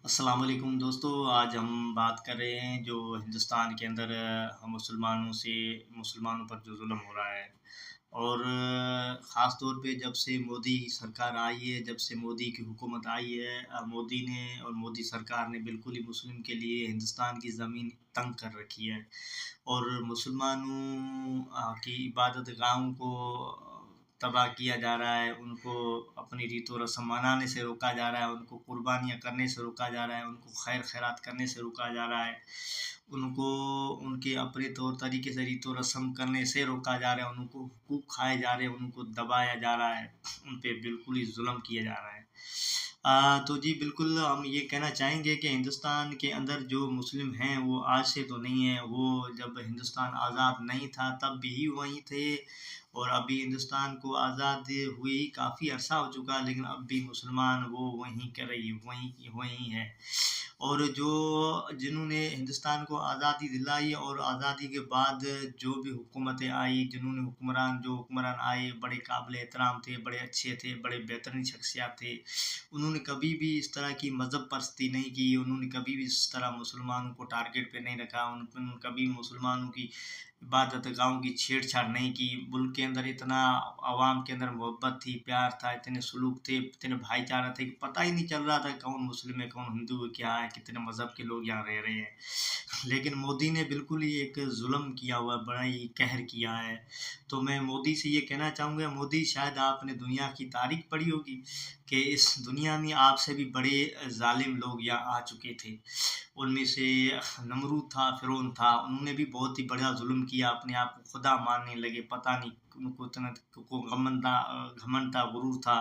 अस्सलाम वालेकुम दोस्तों। आज हम बात कर रहे हैं जो हिंदुस्तान के अंदर मुसलमानों पर जो जुल्म हो रहा है और ख़ास तौर पे जब से मोदी सरकार आई है, जब से मोदी की हुकूमत आई है, मोदी ने और मोदी सरकार ने बिल्कुल ही मुस्लिम के लिए हिंदुस्तान की ज़मीन तंग कर रखी है और मुसलमानों की इबादत गाहों को तबाह किया जा रहा है, उनको अपनी रीत और रस्म मनाने से रोका जा रहा है, उनको कुर्बानियाँ करने से रोका जा रहा है, उनको खैर खैरात करने से रोका जा रहा है, उनको उनके अपने तौर तरीके से रीत और रस्म करने से रोका जा रहा है, उनको हुकूक खाए जा रहे हैं, उनको दबाया जा रहा है, उन पे बिल्कुल ही जुल्म किया जा रहा है। तो जी बिल्कुल हम ये कहना चाहेंगे कि हिंदुस्तान के अंदर जो मुस्लिम हैं वो आज से तो नहीं है, वो जब हिंदुस्तान आज़ाद नहीं था तब भी वहीं थे और अभी हिंदुस्तान को आज़ाद हुए ही काफ़ी अरसा हो चुका है, लेकिन अब भी मुसलमान वो वहीं के रही वहीं वहीं हैं। और जो जिन्होंने हिंदुस्तान को आज़ादी दिलाई और आज़ादी के बाद जो भी हुकूमतें आई, जो हुक्मरान आए बड़े काबिल एहतराम थे, बड़े अच्छे थे, बड़े बेहतरीन शख्सियत थे। उन्होंने कभी भी इस तरह की मज़हब परस्ती नहीं की, उन्होंने कभी भी इस तरह मुसलमानों को टारगेट पे नहीं रखा, उन्होंने कभी मुसलमानों की इबादत गाहों की छेड़-छाड़ नहीं की। मुल्क के अंदर इतना अवाम के अंदर मोहब्बत थी, प्यार था, इतने सलूक थे, इतने भाईचारा थे कि पता ही नहीं चल रहा था कौन मुस्लिम है, कौन हिंदू है, क्या है, कितने मज़हब के लोग यहाँ रह रहे हैं। लेकिन मोदी ने बिल्कुल ही एक जुल्म किया हुआ, बड़ा ही कहर किया है। तो मैं मोदी से ये कहना चाहूँगा, मोदी शायद आपने दुनिया की तारीख पढ़ी होगी कि इस दुनिया में आपसे भी बड़े ज़ालिम लोग यहाँ आ चुके थे। उनमें से नमरूद था, फ़िरौन था, उन्होंने भी बहुत ही बड़ा ज़ुल्म किया, अपने आप को खुदा मानने लगे, पता नहीं उनको इतना को घमंड था, गुरूर था।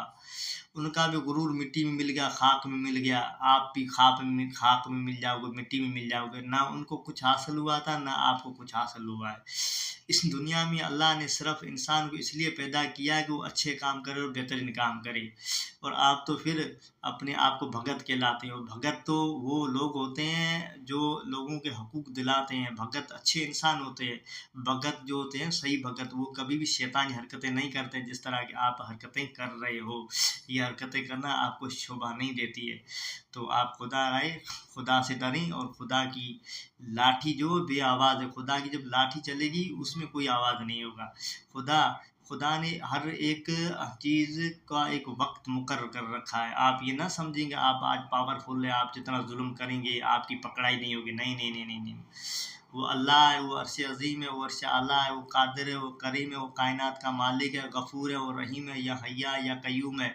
उनका भी गुरूर मिट्टी में मिल गया, खाक में मिल गया, आप भी खाक में मिल जाओगे, मिट्टी में मिल जाओगे। ना उनको कुछ हासिल हुआ था, ना आपको कुछ हासिल हुआ है। इस दुनिया में अल्लाह ने सिर्फ़ इंसान को इसलिए पैदा किया है कि वो अच्छे काम करे और बेहतरीन काम करे और आप तो फिर अपने आप को भगत कहलाते हो। भगत तो वो लोग होते हैं जो लोगों के हकूक़ दिलाते हैं, भगत अच्छे इंसान होते हैं। भगत जो होते हैं सही भगत वो कभी भी शैतानी हरकतें नहीं करते जिस तरह की आप हरकतें कर रहे हो। ये हरकतें करना आपको शोभा नहीं देती है। तो आप खुदा से डरें और खुदा की लाठी जो बेआवाज़ है, खुदा की जब लाठी चलेगी उसमें कोई आवाज़ नहीं होगा। खुदा खुदा ने हर एक चीज़ का एक वक़्त मुकर्रर कर रखा है। आप ये ना समझें कि आप आज पावरफुल हैं, आप जितना ज़ुल्म करेंगे आपकी पकड़ाई नहीं होगी। नहीं, नहीं, नहीं, नहीं, नहीं। वो अल्लाह है, वो अर्श अज़ीम है, वो अर्श आला है, वो कादिर है, वो करीम है, वो कायनात का मालिक है, गफ़ूर है, वो रहीम है, या हय्या या कय्यूम है।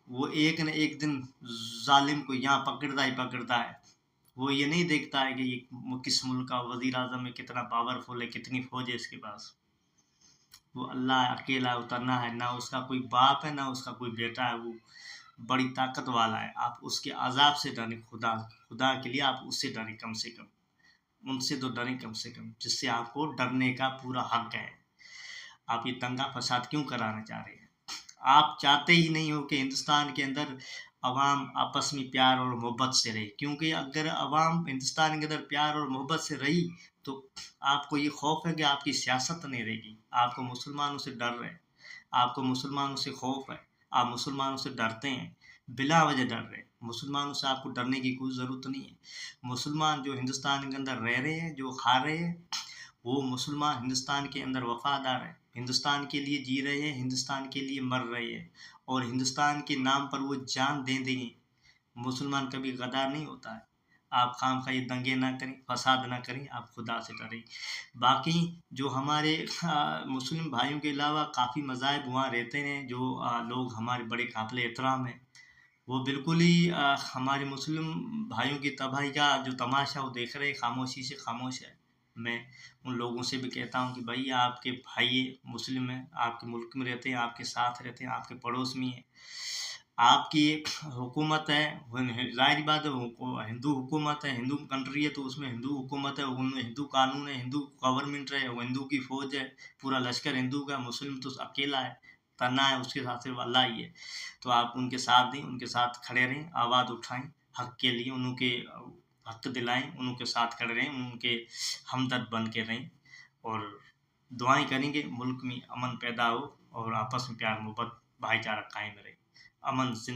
वो एक न एक दिन ज़ालिम को यहाँ पकड़ता ही पकड़ता है। वो ये नहीं देखता है कि ये किस मुल्क का वज़ीर-आज़म है, कितना पावरफुल है, कितनी फ़ौज है इसके पास। वो अल्लाह अकेला उतरना है, ना उसका कोई बाप है, ना उसका कोई बेटा है, वो बड़ी ताकत वाला है। आप उसके अज़ाब से डरें, खुदा के लिए आप उससे डरें कम से कम। उनसे तो डरें कम से कम, जिससे आपको डरने का पूरा हक है। आप ये दंगा-फ़साद क्यों कराना चाह रहे हैं? आप चाहते ही नहीं हो कि हिंदुस्तान के अंदर अवाम आपस में प्यार और मोहब्बत से रहे, क्योंकि अगर अवाम हिंदुस्तान के अंदर प्यार और मोहब्बत से रही, तो आपको ये खौफ़ है कि आपकी सियासत नहीं रहेगी। आपको मुसलमानों से डर है, आपको मुसलमानों से खौफ़ है, आप मुसलमानों से डरते हैं, बिला वजह डर रहे हैं। मुसलमानों से आपको डरने की कोई ज़रूरत नहीं है। मुसलमान जो हिंदुस्तान के अंदर रह रहे हैं, जो खा रहे हैं, वो मुसलमान हिंदुस्तान के अंदर वफ़ादार हैं, हिंदुस्तान के लिए जी रहे हैं, हिंदुस्तान के लिए मर रहे हैं और हिंदुस्तान के नाम पर वो जान दे देंगे। मुसलमान कभी गद्दार नहीं होता है। आप खामख़ा ये दंगे ना करें, फ़साद ना करें, आप खुदा से डरें। बाकी जो हमारे मुस्लिम भाइयों के अलावा काफ़ी मज़ाहिब वहाँ रहते हैं, जो लोग हमारे बड़े काबिल एहतराम हैं। वो बिल्कुल ही हमारे मुस्लिम भाइयों की तबाही का जो तमाशा वो देख रहे हैं, खामोशी से खामोश है। मैं उन लोगों से भी कहता हूँ कि भई आपके भाई मुस्लिम हैं, आपके मुल्क में रहते हैं, आपके साथ रहते हैं, आपके पड़ोस में हैं। आपकी एक हुकूमत है, ज़ाहिर-सी बात है वो हिंदू हुकूमत है, हिंदू कंट्री है तो उसमें हिंदू हुकूमत है, उनमें हिंदू कानून है, हिंदू गवर्नमेंट है, वो हिंदू की फ़ौज है, पूरा लश्कर हिंदू का, मुस्लिम तो अकेला है, तना है उसके साथ सिर्फ़ अल्लाह ही है। तो आप उनके साथ दें, उनके साथ खड़े रहें, आवाज़ उठाएँ, हक़ के लिए उनके हक़ दिलाएँ, उनके साथ खड़े रहें, उनके हमदर्द बन के रहें और दुआएँ करेंगे मुल्क में अमन पैदा हो और आपस में प्यार मोहब्बत भाईचारा कायम रहे। अमन ज़िन